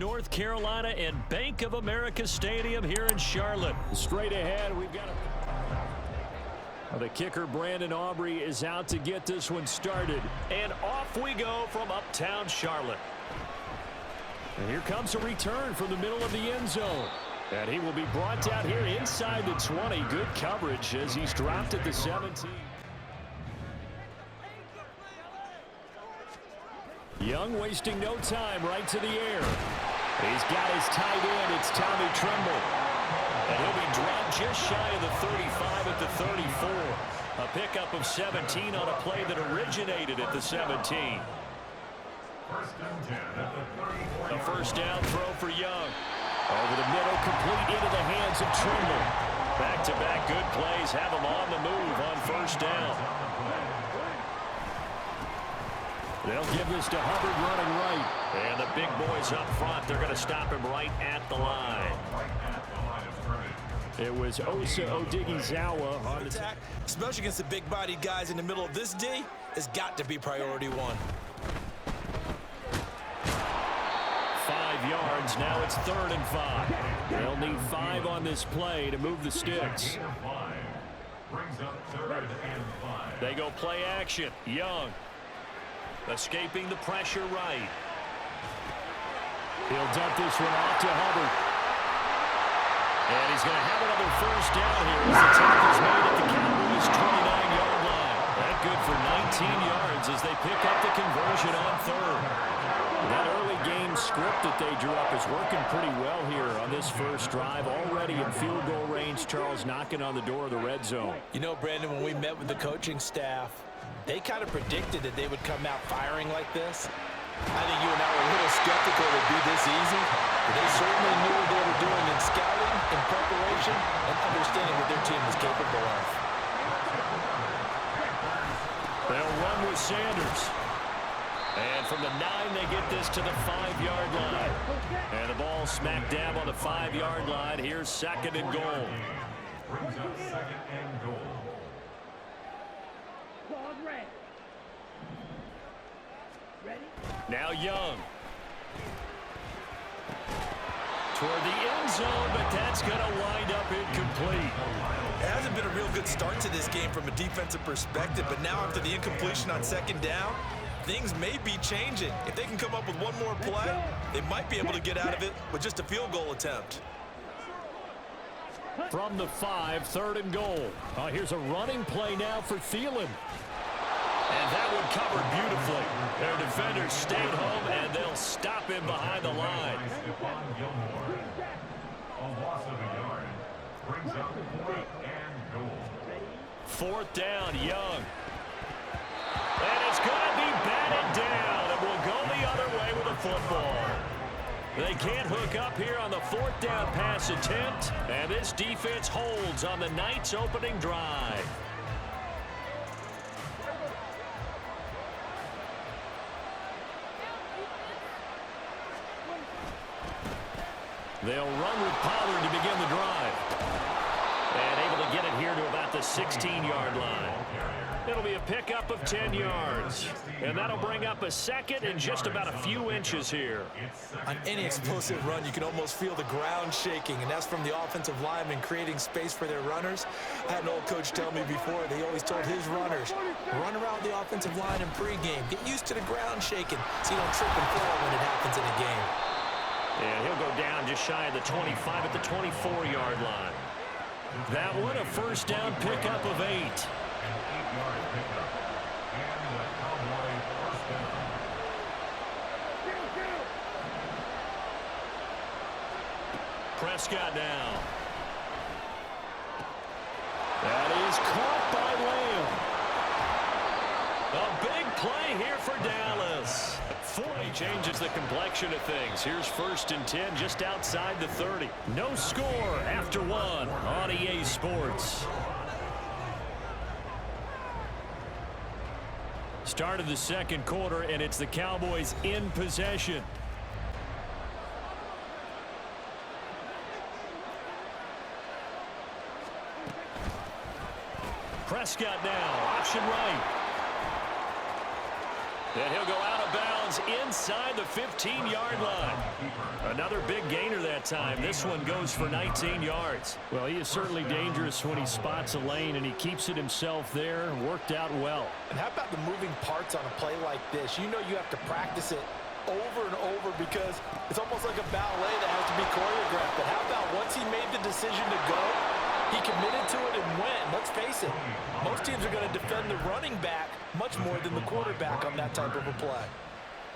North Carolina and Bank of America Stadium here in Charlotte. Straight ahead, we've got the kicker, Brandon Aubrey, is out to get this one started. And off we go from uptown Charlotte. And here comes a return from the middle of the end zone. And he will be brought down here inside the 20. Good coverage as he's dropped at the 17. Young wasting no time, right to the air. He's got his tight end. It's Tommy Tremble. And he'll be dropped just shy of the 35 at the 34. A pickup of 17 on a play that originated at the 17. A first down throw for Young. Over the middle, complete into the hands of Tremble. Back-to-back good plays have him on the move on first down. They'll give this to Hubbard running right. And the big boys up front, they're going to stop him right at the line. It was Osa Odighizuwa on the attack, especially against the big-bodied guys in the middle of this D, has got to be priority one. 5 yards, now it's 3rd and 5. They'll need 5 on this play to move the sticks. They go play action. Young escaping the pressure right. He'll dump this one off to Hubbard. And he's going to have another first down here as the tackle's made at the Cowboys' 29-yard line. That good for 19 yards as they pick up the conversion on 3rd. That early game script that they drew up is working pretty well here on this first drive. Already in field goal range, Charles knocking on the door of the red zone. You know, Brandon, when we met with the coaching staff, they kind of predicted that they would come out firing like this. I think you and I were a little skeptical it would be this easy, but they certainly knew what they were doing in scouting, in preparation, and understanding what their team was capable of. They'll run with Sanders. And from the 9, they get this to the 5-yard line. And the ball smack dab on the 5-yard line. Here's 2nd and goal. Brings up 2nd and goal. Now Young. Toward the end zone, but that's going to wind up incomplete. It hasn't been a real good start to this game from a defensive perspective, but now after the incompletion on 2nd down, things may be changing. If they can come up with one more play, they might be able to get out of it with just a field goal attempt. From the 5, 3rd and goal. Here's a running play now for Thielen. And that one covered beautifully. Their defenders stayed home, and they'll stop him behind the line. A loss of a yard. Brings up 4th and goal. 4th down, Young. And it's going to be batted down, and will go the other way with the football. They can't hook up here on the 4th down pass attempt, and this defense holds on the night's opening drive. They'll run with Pollard to begin the drive. And able to get it here to about the 16-yard line. It'll be a pickup of 10 yards. And that'll bring up a 2nd and just about a few inches here. On any explosive run, you can almost feel the ground shaking, and that's from the offensive linemen creating space for their runners. I had an old coach tell me before, they always told his runners, run around the offensive line in pregame. Get used to the ground shaking so you don't trip and fall when it happens in a game. And he'll go down just shy of the 25 at the 24-yard line. That one a first down pickup of 8. An 8-yard pickup. And the Cowboy first down. Prescott now. That is caught by Lamb. A big play here for Dallas. 40 changes the complexion of things. Here's 1st and 10 just outside the 30. No score after 1 on EA Sports. Start of the 2nd quarter, and it's the Cowboys in possession. Prescott now, option right. And he'll go out of bounds is inside the 15-yard line. Another big gainer that time. This one goes for 19 yards. Well, he is certainly dangerous when he spots a lane, and he keeps it himself there. Worked out well. And how about the moving parts on a play like this? You know you have to practice it over and over because it's almost like a ballet that has to be choreographed. But how about once he made the decision to go, he committed to it and went. Let's face it, most teams are going to defend the running back much more than the quarterback on that type of a play.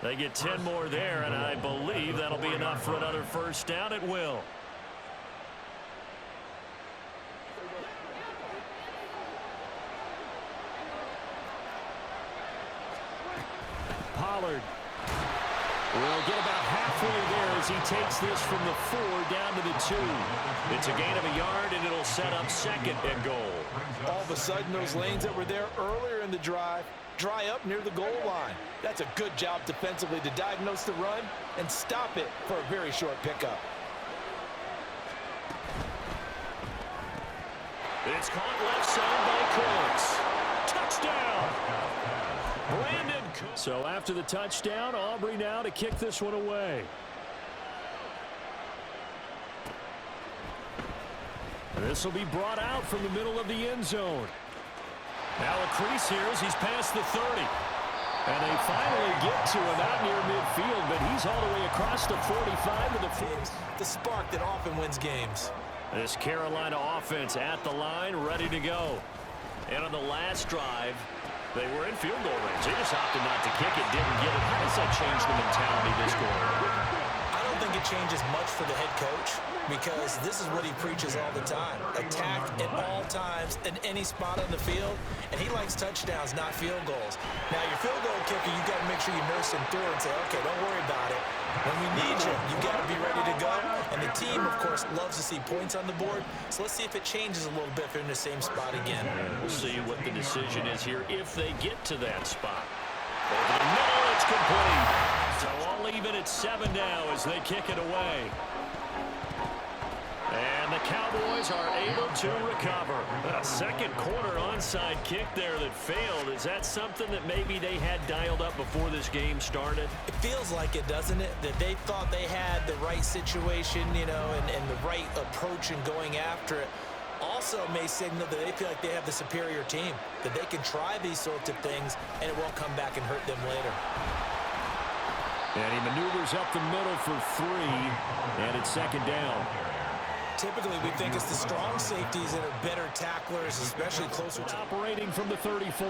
They get 10 more there, and I believe that'll be enough for another first down. It will. Pollard will get about halfway there as he takes this from the 4 down to the 2. It's a gain of a yard, and it'll set up second and goal. All of a sudden, those lanes that were there earlier in the drive dry up near the goal line. That's a good job defensively to diagnose the run and stop it for a very short pickup. It's caught left side by Cooks. Touchdown! Brandon Cooks. So after the touchdown, Aubrey now to kick this one away. This will be brought out from the middle of the end zone. Now a crease here as he's past the 30. And they finally get to him out near midfield, but he's all the way across the 45 to the 50. The spark that often wins games. This Carolina offense at the line, ready to go. And on the last drive, they were in field goal range. They just opted not to kick it, didn't get it. How does that change the mentality this quarter? I don't think it changes much for the head coach because this is what he preaches all the time. Attack at all times in any spot on the field, and he likes touchdowns, not field goals. Now, your field goal kicker, you got to make sure you nurse him through and say, okay, don't worry about it. When we need you, you got to be ready to go. And the team, of course, loves to see points on the board. So let's see if it changes a little bit if they're in the same spot again. We'll see what the decision is here if they get to that spot. Over the middle, it's complete. So I'll leave it at 7 now as they kick it away. And the Cowboys are able to recover. A second quarter onside kick there that failed. Is that something that maybe they had dialed up before this game started? It feels like it, doesn't it? That they thought they had the right situation, you know, and the right approach in going after it. Also may signal that they feel like they have the superior team, that they can try these sorts of things and it won't come back and hurt them later. And he maneuvers up the middle for 3, and it's second down. Typically, we think it's the strong safeties that are better tacklers, especially closer to operating from the 34.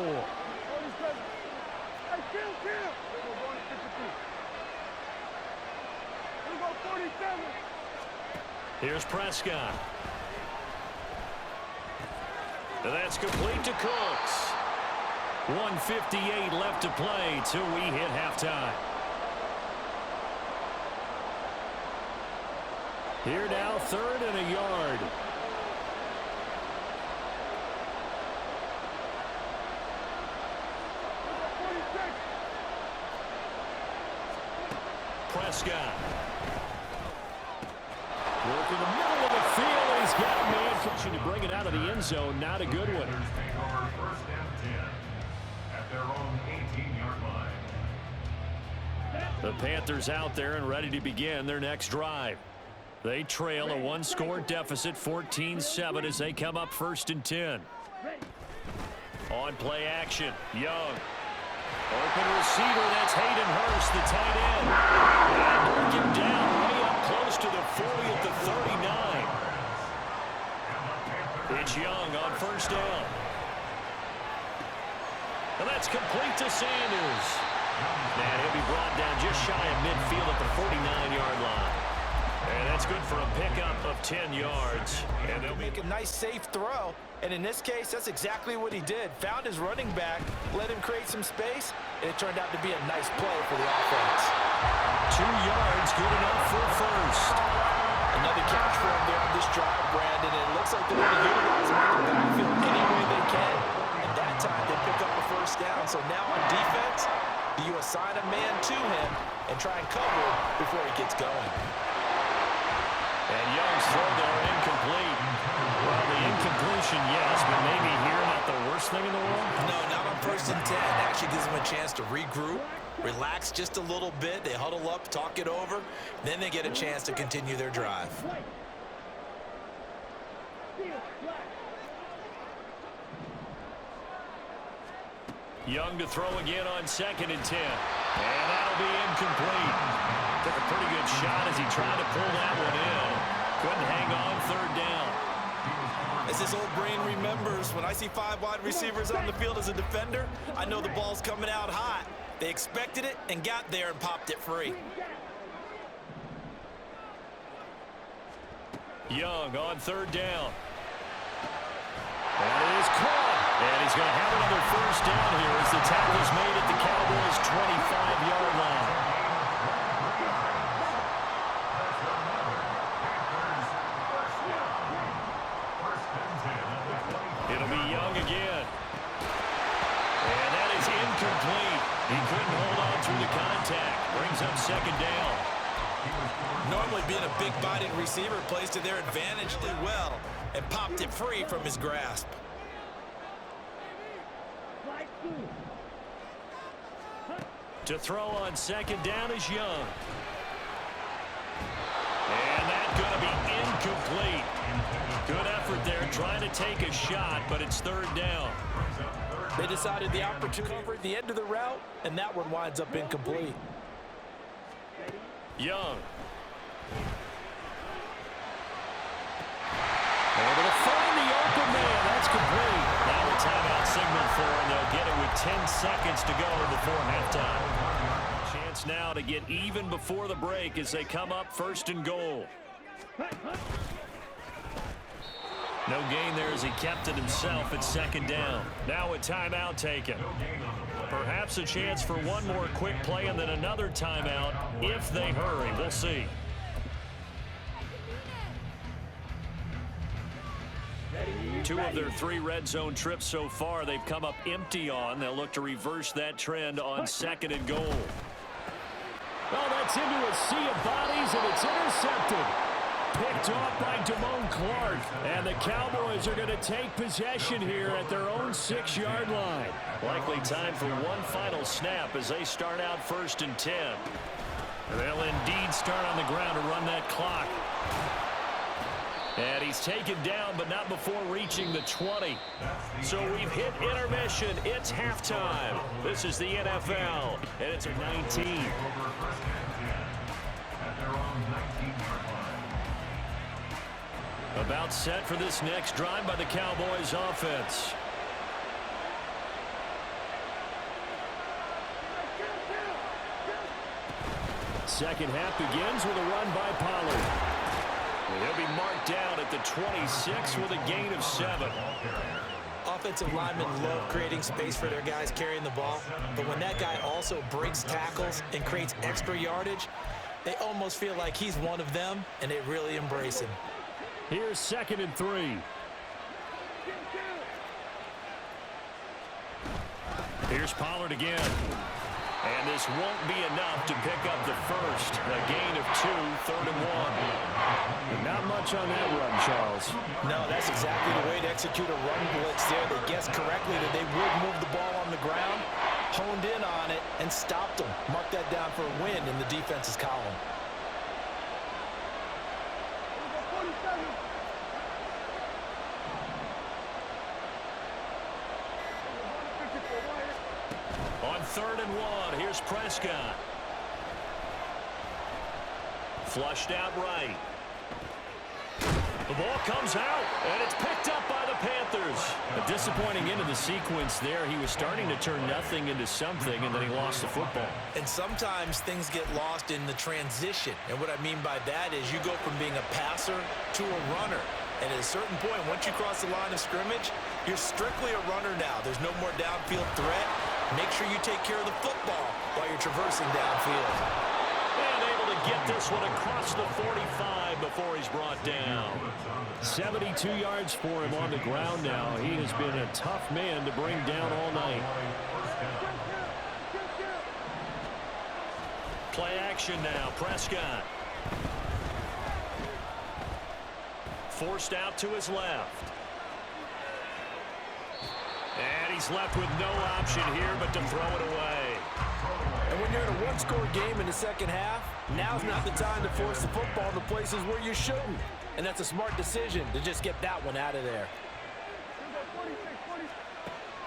Here's Prescott. And that's complete to Cooks. 1:58 left to play till we hit halftime. Here now, 3rd and a yard. Prescott. Working the middle of the field. He's got a man catching to bring it out of the end zone. Not a good one. Take over 1st and 10 at their own 18-yard line. The Panthers out there and ready to begin their next drive. They trail a 1-score deficit, 14-7, as they come up 1st and 10. On play action, Young. Open receiver, that's Hayden Hurst, the tight end. And working down way up close to the 40 at the 39. It's Young on 1st down. And that's complete to Sanders. And he'll be brought down just shy of midfield at the 49-yard line. And that's good for a pickup of 10 yards. And they'll make a nice, safe throw. And in this case, that's exactly what he did. Found his running back, let him create some space, and it turned out to be a nice play for the offense. 2 yards, good enough for 1st. Another catch for him there on this drive, Brandon. And it looks like they're going to utilize him in the backfield any way they can. And that time, they pick up the 1st down. So now on defense, do you assign a man to him and try and cover him before he gets going? And Young's throw there incomplete. Well, the incompletion, yes, but maybe here not the worst thing in the world? No, not on 1st and 10. Actually gives him a chance to regroup, Relax just a little bit. They huddle up, talk it over. Then they get a chance to continue their drive. Young to throw again on 2nd and 10. And that'll be incomplete. Took a pretty good shot as he tried to pull that one in. Couldn't hang on 3rd down. As this old brain remembers, when I see 5 wide receivers on the field as a defender, I know the ball's coming out hot. They expected it and got there and popped it free. Young on 3rd down. That is caught. And he's going to have another 1st down here as the tackle's made at the Cowboys' 25-yard line. It'll be Young again. And that is incomplete. He couldn't hold on through the contact. Brings up 2nd down. Normally being a big-bodied receiver plays to their advantage well and popped it free from his grasp. To throw on 2nd down is Young. And that's going to be incomplete. Good effort there trying to take a shot, but it's 3rd down. They decided the opportunity covered the end of the route, and that one winds up incomplete. Young. Able to find the open man. That's complete. Now a timeout signal for him. They'll get it with 10 seconds to go before halftime. Chance now to get even before the break as they come up 1st and goal. No gain there as he kept it himself at 2nd down. Now a timeout taken. Perhaps a chance for one more quick play and then another timeout if they hurry. We'll see. Two of their 3 red zone trips so far they've come up empty on. They'll look to reverse that trend on 2nd and goal. Oh, that's into a sea of bodies, and it's intercepted. Picked off by Damone Clark. And the Cowboys are going to take possession here at their own 6-yard line. Likely time for one final snap as they start out 1st and 10. And they'll indeed start on the ground to run that clock. And he's taken down, but not before reaching the 20. So we've hit intermission. It's halftime. This is the NFL, and it's a 19. About set for this next drive by the Cowboys offense. Second half begins with a run by Pollard. He'll be marked down at the 26 with a gain of 7. Offensive linemen love creating space for their guys carrying the ball, but when that guy also breaks tackles and creates extra yardage, they almost feel like he's one of them, and they really embrace him. Here's 2nd and 3. Here's Pollard again. And this won't be enough to pick up the first. A gain of 2, 3rd and 1. Not much on that run, Charles. No, that's exactly the way to execute a run blitz there. They guessed correctly that they would move the ball on the ground, honed in on it, and stopped them. Mark that down for a win in the defense's column. On 3rd and 1, here's Prescott. Flushed out right. The ball comes out, and it's picked up by the Panthers. A disappointing end of the sequence there. He was starting to turn nothing into something, and then he lost the football. And sometimes things get lost in the transition. And what I mean by that is you go from being a passer to a runner. And at a certain point, once you cross the line of scrimmage, you're strictly a runner now. There's no more downfield threat. Make sure you take care of the football while you're traversing downfield. And able to get this one across the 45 before he's brought down. 72 yards for him on the ground now. He has been a tough man to bring down all night. Play action now. Prescott. Forced out to his left. And he's left with no option here but to throw it away. And when you're in a one-score game in the second half, now's not the time to force the football in the places where you shouldn't. And that's a smart decision to just get that one out of there.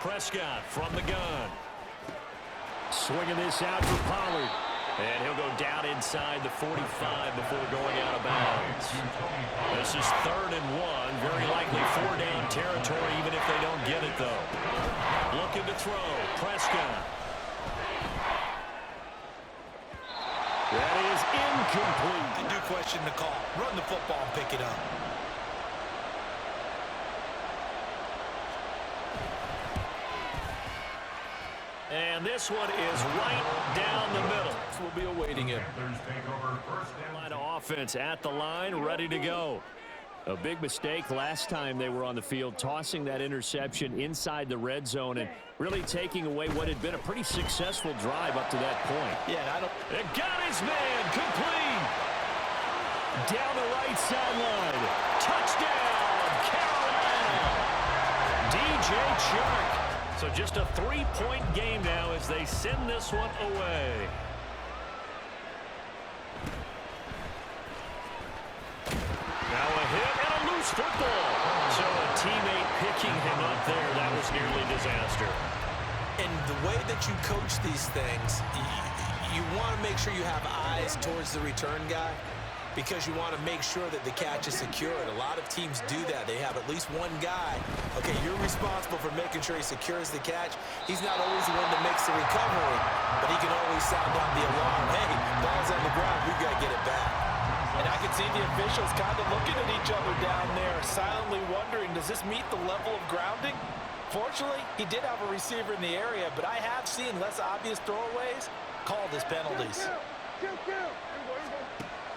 Prescott from the gun. Swinging this out for Pollard. And he'll go down inside the 45 before going out of bounds. This is 3rd and 1. Very likely 4-down territory, even if they don't get it, though. Looking to throw. Prescott. That is incomplete. They do question the call. Run the football and pick it up. And this one is right down the middle. We'll be awaiting it. Line of offense at the line, ready to go. A big mistake last time they were on the field, tossing that interception inside the red zone and really taking away what had been a pretty successful drive up to that point. Yeah, and I don't... It got his man complete. Down the right sideline. Touchdown, Carolina. DJ Chark. So just a 3-point game now as they send this one away. Now a hit and a loose football. So a teammate picking him up there. That was nearly disaster. And the way that you coach these things, you want to make sure you have eyes towards the return guy because you want to make sure that the catch is secured. A lot of teams do that. They have at least one guy. Okay, you're responsible for making sure he secures the catch. He's not always the one that makes the recovery, but he can always sound out the alarm. Hey, ball's on the ground. We've got to get it back. And I can see the officials kind of looking at each other down there, silently wondering, does this meet the level of grounding? Fortunately, he did have a receiver in the area, but I have seen less obvious throwaways called as penalties.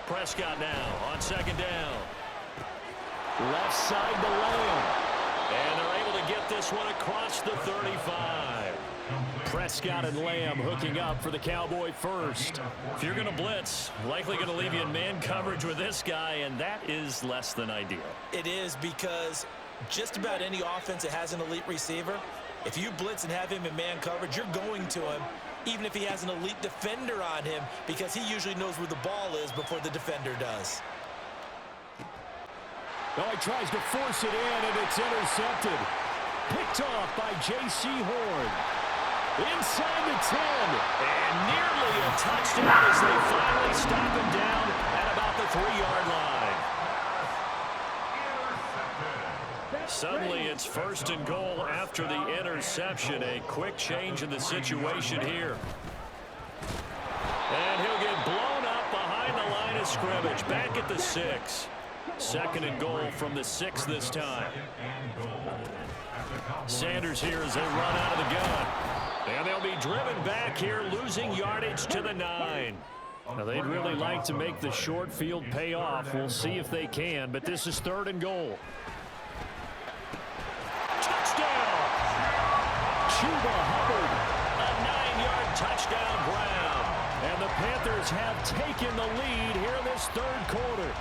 Prescott now on 2nd down. Left side to Lamb. And they're able to get this one across the 35. Prescott and Lamb hooking up for the Cowboy first. If you're going to blitz, likely going to leave you in man coverage with this guy, and that is less than ideal. It is because just about any offense that has an elite receiver, if you blitz and have him in man coverage, you're going to him, even if he has an elite defender on him, because he usually knows where the ball is before the defender does. Oh, he tries to force it in, and it's intercepted. Picked off by J.C. Horn. Inside the 10. And nearly a touchdown as they finally stop him down at about the 3-yard line. Suddenly, it's 1st and goal after the interception. A quick change in the situation here. And he'll get blown up behind the line of scrimmage. Back at the 6. 2nd and goal from the 6 this time. Sanders here as they run out of the gun. And they'll be driven back here, losing yardage to the 9. Now, they'd really like to make the short field pay off. We'll see if they can, but this is 3rd and goal. Touchdown! Chuba Hubbard, a 9-yard touchdown grab. And the Panthers have taken the lead here in this 3rd quarter.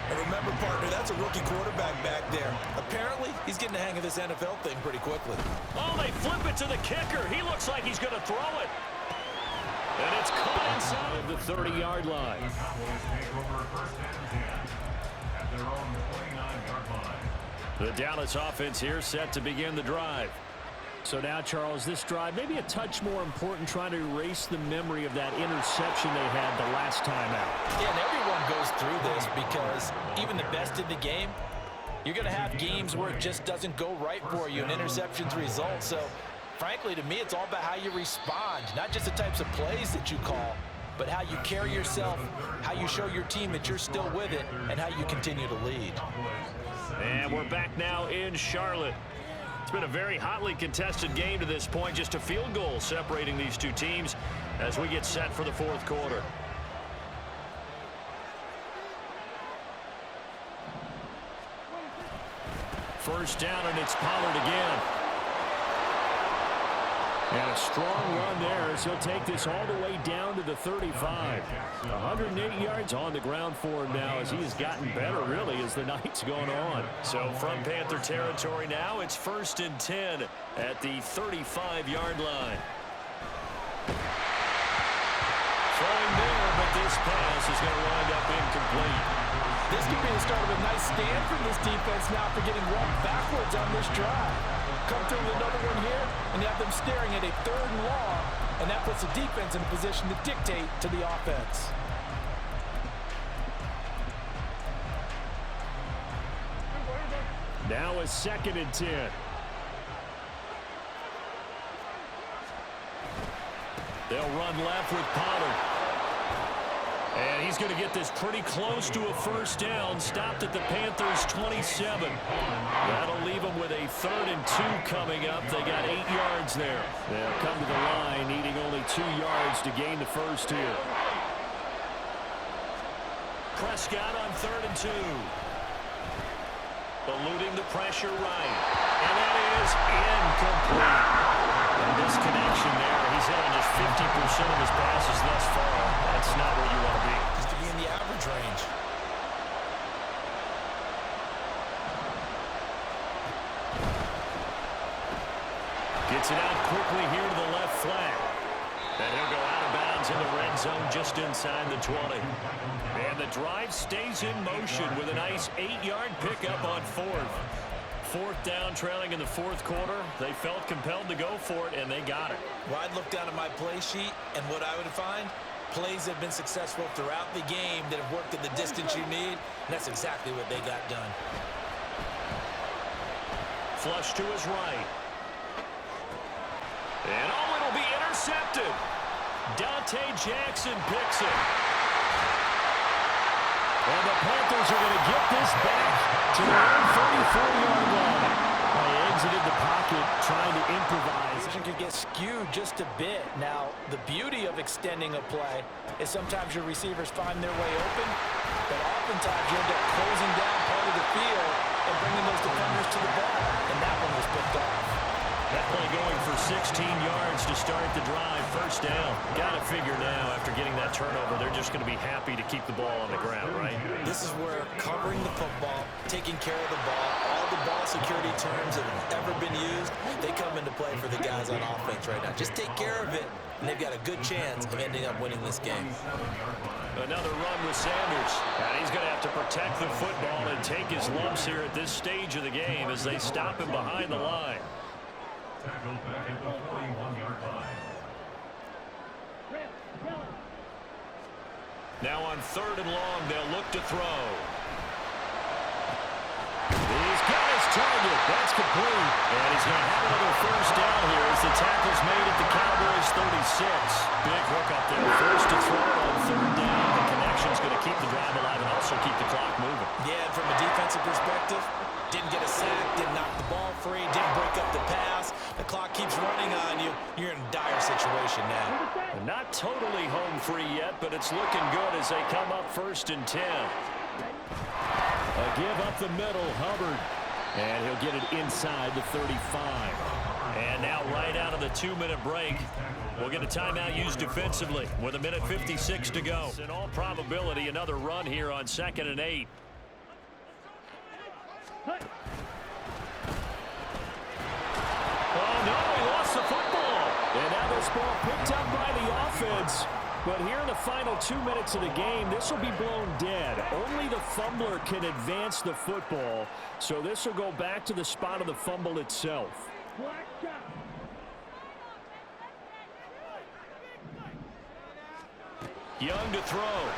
And remember, partner, that's a rookie quarterback back there. Apparently, he's getting the hang of this NFL thing pretty quickly. Oh, they flip it to the kicker. He looks like he's going to throw it. And it's caught inside the 30-yard line. The Cowboys take over 1st and 10 at their own 29-yard line. The Dallas offense here set to begin the drive. So now, Charles, this drive maybe a touch more important, trying to erase the memory of that interception they had the last time out. Yeah, and everyone goes through this because even the best in the game, you're going to have games where it just doesn't go right for you and interceptions result. So, frankly, to me, it's all about how you respond, not just the types of plays that you call, but how you carry yourself, how you show your team that you're still with it, and how you continue to lead. And we're back now in Charlotte. It's been a very hotly contested game to this point. Just a field goal separating these two teams as we get set for the 4th quarter. First down, and it's Pollard again. And a strong run there as he'll take this all the way down to the 35. 180 yards on the ground for him now as he has gotten better, really, as the night's gone on. So from Panther territory now, it's 1st and 10 at the 35-yard line. is going to wind up incomplete. This could be the start of a nice stand from this defense now for getting walked backwards on this drive. Come through with another one here, and you have them staring at a 3rd and long, and that puts the defense in a position to dictate to the offense. Now a 2nd and 10. They'll run left with Pollard. And he's going to get this pretty close to a 1st down. Stopped at the Panthers' 27. That'll leave them with a 3rd and 2 coming up. They got 8 yards there. They'll come to the line needing only 2 yards to gain the first here. Prescott on 3rd and 2. Eluding the pressure right. And that is incomplete. And this connection there, he's hit on just 50% of his passes thus far. That's not where you want to be. Just to be in the average range. Gets it out quickly here to the left flat. And he'll go out of bounds in the red zone just inside the 20. And the drive stays in motion with a nice 8-yard pickup on 4th. 4th down, trailing in the 4th quarter. They felt compelled to go for it, and they got it. Well, I'd look down at my play sheet, and what I would find, plays that have been successful throughout the game that have worked at the distance you need, and that's exactly what they got done. Flush to his right. And it'll be intercepted. Dante Jackson picks it. And the Panthers are going to get this back to their own 34-yard line. They exited the pocket trying to improvise. It could get skewed just a bit. Now, the beauty of extending a play is sometimes your receivers find their way open, but oftentimes you end up closing down part of the field and bringing those defenders to the ball, and that one was picked off. That play going for 16 yards to start the drive. 1st down. Got to figure now, after getting that turnover, they're just going to be happy to keep the ball on the ground, right? This is where covering the football, taking care of the ball, all the ball security terms that have ever been used, they come into play for the guys on offense right now. Just take care of it, and they've got a good chance of ending up winning this game. Another run with Sanders. And he's going to have to protect the football and take his lumps here at this stage of the game as they stop him behind the line. Tackled back at the 41-yard line. Now on 3rd and long, they'll look to throw. He's got his target. That's complete. And he's going to have another 1st down here as the tackle's made at the Cowboys' 36. Big hook up there. First to throw on 3rd down. The connection's going to keep the drive alive and also keep the clock moving. Yeah, and from a defensive perspective, didn't get a sack, didn't knock the ball free, didn't break up the pass. The clock keeps running on you. You're in a dire situation now. Not totally home free yet, but it's looking good as they come up 1st and 10. A give up the middle, Hubbard. And he'll get it inside the 35. And now right out of the 2-minute break, we'll get a timeout used defensively with 1:56 to go. In all probability, another run here on 2nd and 8. Oh, no, he lost the football. And now this ball picked up by the offense. But here in the final 2 minutes of the game, this will be blown dead. Only the fumbler can advance the football. So this will go back to the spot of the fumble itself. Young to throw.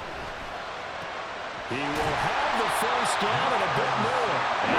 He will have the 1st down and a bit more. And